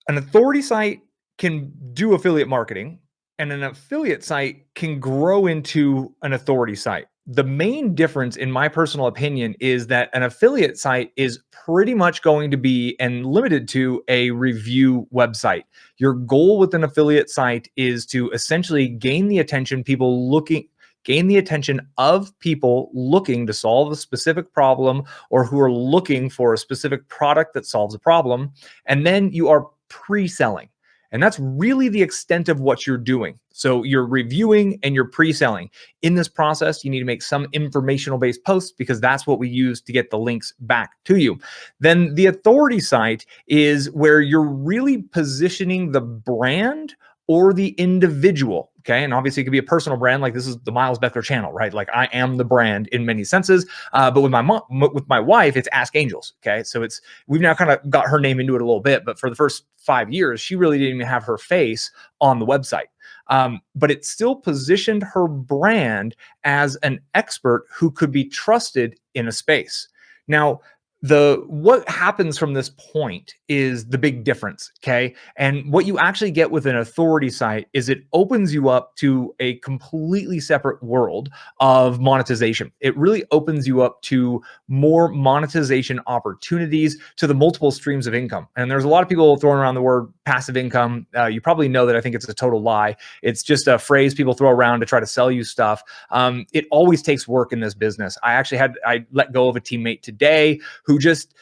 An authority site can do affiliate marketing, and an affiliate site can grow into an authority site. The main difference, in my personal opinion, is that an affiliate site is pretty much going to be and limited to a review website. Your goal with an affiliate site is to essentially gain the attention of people looking to solve a specific problem, or who are looking for a specific product that solves a problem. And then you are pre-selling. And that's really the extent of what you're doing. So you're reviewing and you're pre-selling. In this process, you need to make some informational based posts, because that's what we use to get the links back to you. Then the authority site is where you're really positioning the brand or the individual. Okay. And obviously it could be a personal brand. Like, this is the Miles Beckler channel, right? Like, I am the brand in many senses. But with my wife, it's Ask Angels. Okay. So we've now kind of got her name into it a little bit, but for the first 5 years, she really didn't even have her face on the website. But it still positioned her brand as an expert who could be trusted in a space. Now, what happens from this point is the big difference. Okay. And what you actually get with an authority site is it opens you up to a completely separate world of monetization. It really opens you up to more monetization opportunities, to the multiple streams of income. And there's a lot of people throwing around the word passive income. You probably know that I think it's a total lie. It's just a phrase people throw around to try to sell you stuff. It always takes work in this business. I let go of a teammate today who just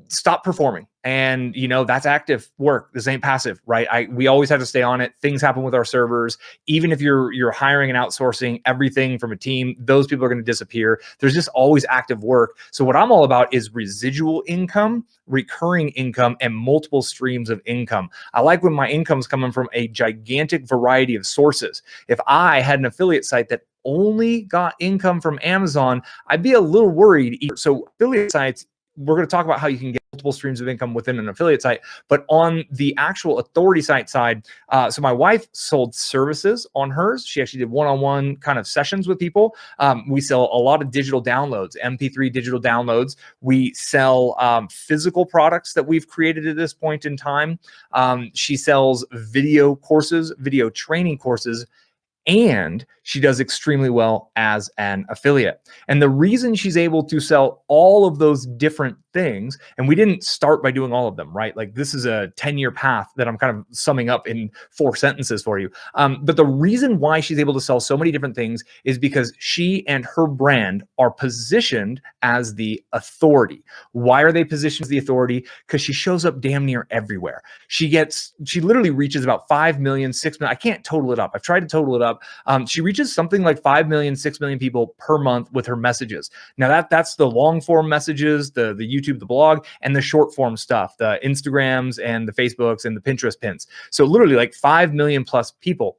stopped performing. And that's active work. This ain't passive, right? We always have to stay on it. Things happen with our servers. Even if you're hiring and outsourcing everything from a team, those people are going to disappear. There's just always active work. So what I'm all about is residual income, recurring income, and multiple streams of income. I like when my income's coming from a gigantic variety of sources. If I had an affiliate site that only got income from Amazon, I'd be a little worried. So affiliate sites, we're going to talk about how you can get multiple streams of income within an affiliate site. But on the actual authority site side, so my wife sold services on hers. She actually did one-on-one kind of sessions with people. We sell a lot of digital downloads, MP3 digital downloads. We sell physical products that we've created at this point in time. She sells video courses, video training courses, and she does extremely well as an affiliate. And the reason she's able to sell all of those different things, and we didn't start by doing all of them, right? Like, this is a 10-year path that I'm kind of summing up in 4 sentences for you. But the reason why she's able to sell so many different things is because she and her brand are positioned as the authority. Why are they positioned as the authority? Because she shows up damn near everywhere. She literally reaches about 5 million, 6 million. I can't total it up. I've tried to total it up. She reaches something like 5 million, 6 million people per month with her messages. Now that's the long form messages, the YouTube, the blog, and the short form stuff, the Instagrams and the Facebooks and the Pinterest pins. So literally like 5 million plus people.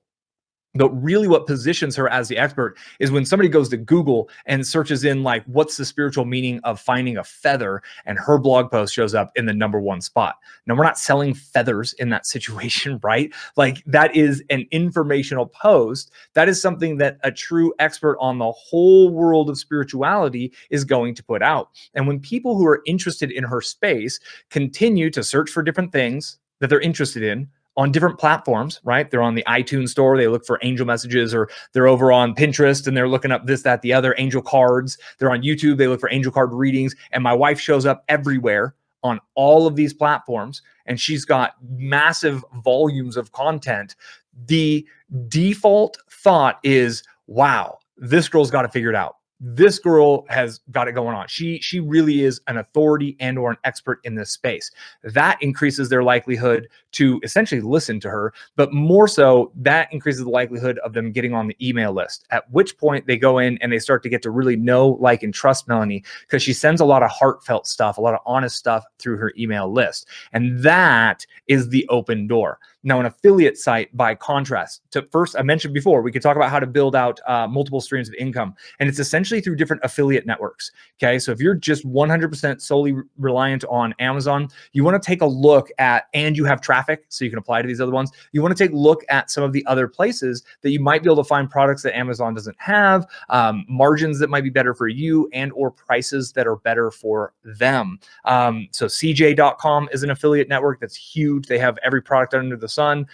But really what positions her as the expert is when somebody goes to Google and searches in, like, what's the spiritual meaning of finding a feather, and her blog post shows up in the #1 spot. Now, we're not selling feathers in that situation, right? Like, that is an informational post. That is something that a true expert on the whole world of spirituality is going to put out. And when people who are interested in her space continue to search for different things that they're interested in, on different platforms, right? They're on the iTunes store, they look for angel messages, or they're over on Pinterest and they're looking up this, that, the other, angel cards. They're on YouTube, they look for angel card readings. And my wife shows up everywhere on all of these platforms, and she's got massive volumes of content. The default thought is, wow, this girl's got it figured out. This girl has got it going on. She really is an authority and or an expert in this space. That increases their likelihood to essentially listen to her, but more so, that increases the likelihood of them getting on the email list, at which point they go in and they start to get to really know, like, and trust Melanie, because she sends a lot of heartfelt stuff, a lot of honest stuff through her email list. And that is the open door. Now, an affiliate site, by contrast, to first, I mentioned before, we could talk about how to build out multiple streams of income. And it's essentially through different affiliate networks. Okay. So if you're just 100% solely reliant on Amazon, you want to take a look at, and you have traffic, so you can apply to these other ones. You want to take a look at some of the other places that you might be able to find products that Amazon doesn't have, margins that might be better for you, and or prices that are better for them. So CJ.com is an affiliate network that's huge. They have every product under the sun.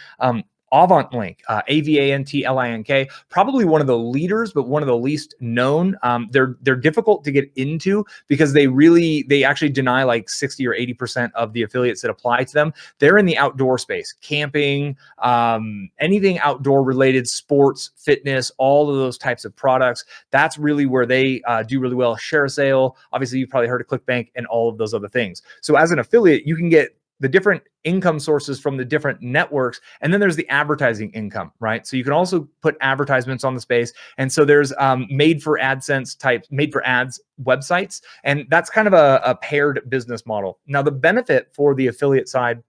AvantLink, AvantLink, probably one of the leaders, but one of the least known. They're difficult to get into because they actually deny like 60 or 80% of the affiliates that apply to them. They're in the outdoor space, camping, anything outdoor related, sports, fitness, all of those types of products. That's really where they do really well. ShareASale, obviously you've probably heard of ClickBank and all of those other things. So as an affiliate, you can get the different income sources from the different networks. And then there's the advertising income, right? So you can also put advertisements on the space. And so there's made for ads websites. And that's kind of a paired business model. Now, the benefit for the affiliate side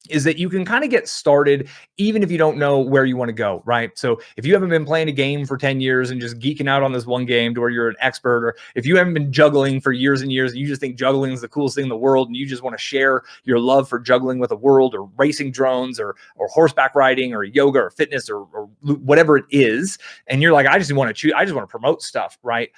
is that you can kind of get started even if you don't know where you want to go, right? So if you haven't been playing a game for 10 years and just geeking out on this one game to where you're an expert, or if you haven't been juggling for years and years and you just think juggling is the coolest thing in the world and you just want to share your love for juggling with the world, or racing drones, or horseback riding, or yoga, or fitness, or whatever it is, and you're like, I just want to promote stuff, right?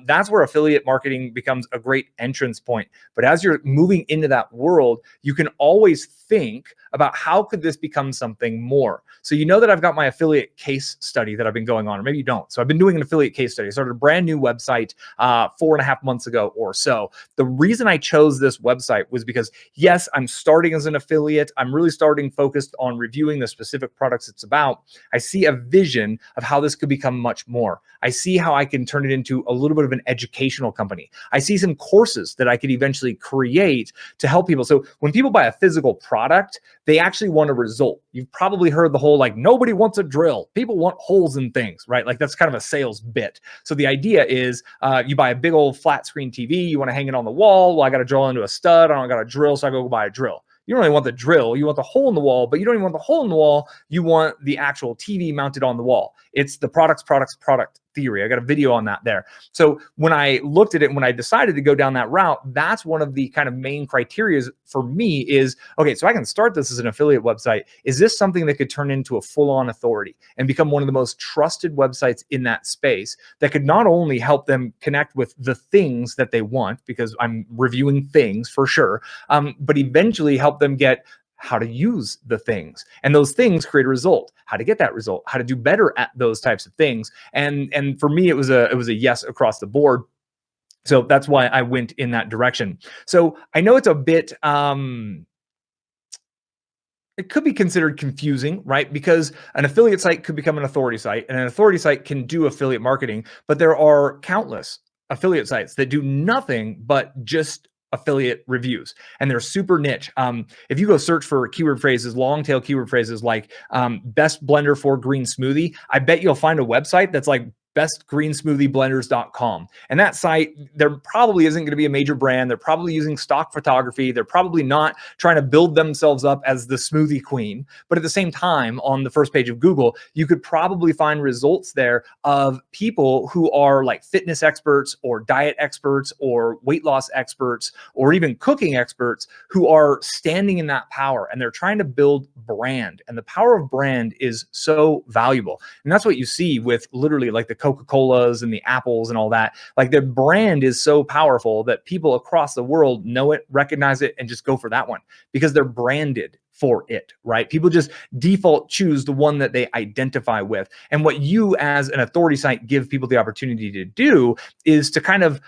That's where affiliate marketing becomes a great entrance point. But as you're moving into that world, you can always think about how could this become something more. So you know that I've got my affiliate case study that I've been going on, or maybe you don't. So I've been doing an affiliate case study. I started a brand new website 4.5 months ago or so. The reason I chose this website was because, yes, I'm starting as an affiliate. I'm really starting focused on reviewing the specific products it's about. I see a vision of how this could become much more. I see how I can turn it into a little bit of an educational company. I see some courses that I could eventually create to help people. So when people buy a physical product, they actually want a result. You've probably heard the whole, like, nobody wants a drill. People want holes in things, right? Like, that's kind of a sales bit. So the idea is you buy a big old flat screen TV, you want to hang it on the wall. Well, I got to drill into a stud. I don't got a drill, so I go buy a drill. You don't really want the drill. You want the hole in the wall, but you don't even want the hole in the wall. You want the actual TV mounted on the wall. It's the product theory. I got a video on that there. So when I looked at it, when I decided to go down that route, that's one of the kind of main criteria for me is, okay, so I can start this as an affiliate website. Is this something that could turn into a full-on authority and become one of the most trusted websites in that space that could not only help them connect with the things that they want, because I'm reviewing things for sure, but eventually help them get how to use the things, and those things create a result, how to get that result, how to do better at those types of things. And for me, it was a yes across the board. So that's why I went in that direction. So I know it's a bit, it could be considered confusing, right? Because an affiliate site could become an authority site, and an authority site can do affiliate marketing, but there are countless affiliate sites that do nothing but just affiliate reviews, and they're super niche. If you go search for keyword phrases, long tail keyword phrases like best blender for green smoothie, I bet you'll find a website that's like bestgreensmoothieblenders.com. And that site, there probably isn't going to be a major brand. They're probably using stock photography. They're probably not trying to build themselves up as the smoothie queen. But at the same time, on the first page of Google, you could probably find results there of people who are like fitness experts or diet experts or weight loss experts or even cooking experts who are standing in that power, and they're trying to build brand. And the power of brand is so valuable. And that's what you see with literally like the Coca-Colas and the Apples and all that. Like, their brand is so powerful that people across the world know it, recognize it, and just go for that one because they're branded for it, right? People just default choose the one that they identify with. And what you as an authority site give people the opportunity to do is to kind of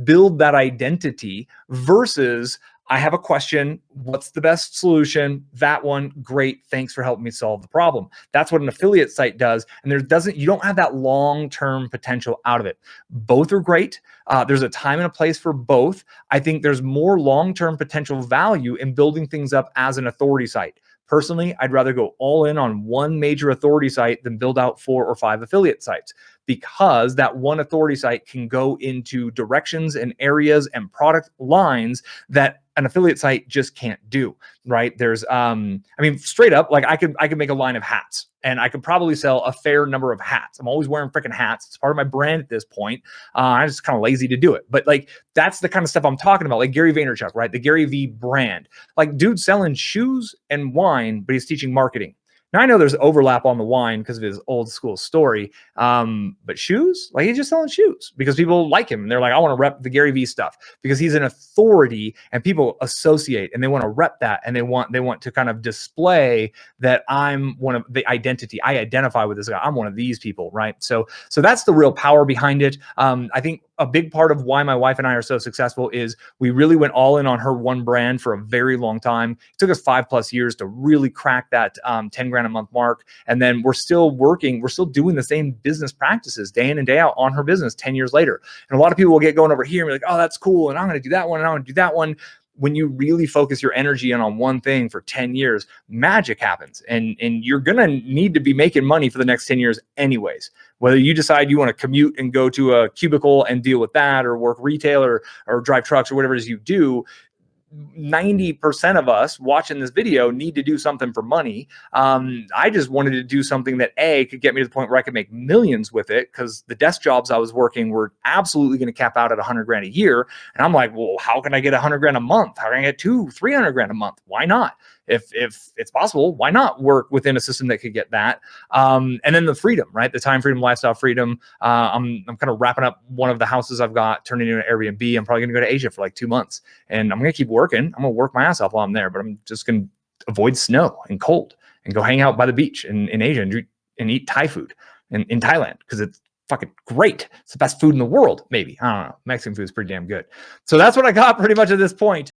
build that identity versus, I have a question. What's the best solution? That one. Great. Thanks for helping me solve the problem. That's what an affiliate site does. And you don't have that long-term potential out of it. Both are great. There's a time and a place for both. I think there's more long-term potential value in building things up as an authority site. Personally, I'd rather go all in on one major authority site than build out 4 or 5 affiliate sites, because that one authority site can go into directions and areas and product lines that an affiliate site just can't do, right? There's, I mean, straight up, like I could make a line of hats and I could probably sell a fair number of hats. I'm always wearing freaking hats. It's part of my brand at this point. I'm just kind of lazy to do it. But like, that's the kind of stuff I'm talking about. Like Gary Vaynerchuk, right? The Gary V brand, like dude selling shoes and wine, but he's teaching marketing. Now I know there's overlap on the wine because of his old school story, but shoes, like he's just selling shoes because people like him and they're like, I want to rep the Gary Vee stuff because he's an authority and people associate and they want to rep that and they want to kind of display that I'm one of the identity. I identify with this guy. I'm one of these people, right? So that's the real power behind it. I think a big part of why my wife and I are so successful is we really went all in on her one brand for a very long time. It took us 5+ years to really crack that 10 grand a month mark. And then we're still working, we're still doing the same business practices day in and day out on her business 10 years later. And a lot of people will get going over here and be like, oh, that's cool. And I'm going to do that one. And I'm going to do that one. When you really focus your energy in on one thing for 10 years, magic happens. And you're going to need to be making money for the next 10 years anyways. Whether you decide you want to commute and go to a cubicle and deal with that or work retail or drive trucks or whatever it is you do, 90% of us watching this video need to do something for money. I just wanted to do something that could get me to the point where I could make millions with it because the desk jobs I was working were absolutely going to cap out at 100 grand a year. And I'm like, well, how can I get 100 grand a month? How can I get 300 grand a month? Why not? If it's possible, why not work within a system that could get that? And then the freedom, right? The time freedom, lifestyle freedom. I'm kind of wrapping up one of the houses I've got, turning it into an Airbnb. I'm probably going to go to Asia for like 2 months and I'm going to keep working. I'm going to work my ass off while I'm there, but I'm just going to avoid snow and cold and go hang out by the beach in Asia and eat Thai food in Thailand because it's fucking great. It's the best food in the world, maybe. I don't know. Mexican food is pretty damn good. So that's what I got pretty much at this point.